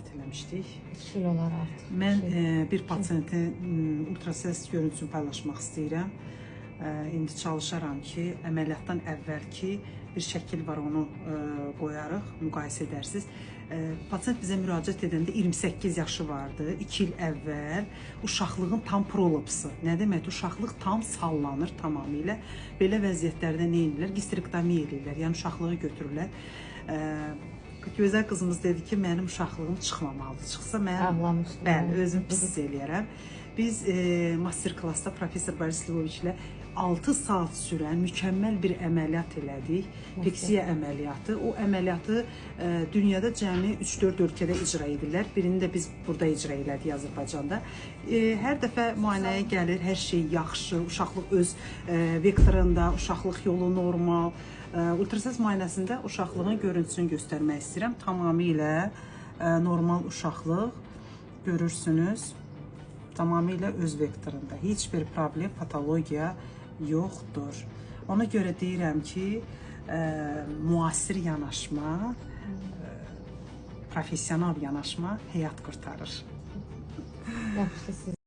əməliyyat eləmişdik. Kilolar artıq. Mən bir pasiyentin ultrasəs görüntüsünü paylaşmaq istəyirəm. İndi çalışaram ki, əməliyyatdan əvvəlki bir şəkil var, onu qoyarıq, müqayisə edərsiniz. Pasiyent bizə müraciət edəndə 28 yaşı vardı, 2 il əvvəl uşaqlığın tam prolapsı. Nə deməkdir? Uşaqlıq tam sallanır tamamilə. Belə vəziyyətlərdə nə edirlər? Gistrektomiya edirlər, yəni uşaqlığı götürürlər. Gözəl qızımız dedi ki, mənim uşaqlığım çıxmamalıdır. Çıxsa mən özüm pis eləyərəm. Biz master-klassda professor Boris Lvoviç ilə 6 saat sürən mükəmməl bir əməliyyat elədik. Peksiya əməliyyatı. O əməliyyatı dünyada cəmi 3-4 ölkədə icra edirlər. Birini də biz burada icra elədik Azərbaycanda. Hər dəfə müayinəyə gəlir, hər şey yaxşı, uşaqlıq öz vektorunda, uşaqlıq yolu normal. Ultrasəs müayinəsində uşaqlığın görüntüsünü göstərmək istəyirəm. Tamamilə normal uşaqlıq görürsünüz. Tamamilə öz vektorunda. Heç bir problem, patologiya yoxdur. Ona görə deyirəm ki, müasir yanaşma, profesional yanaşma həyat qurtarır. Yaxşı, siz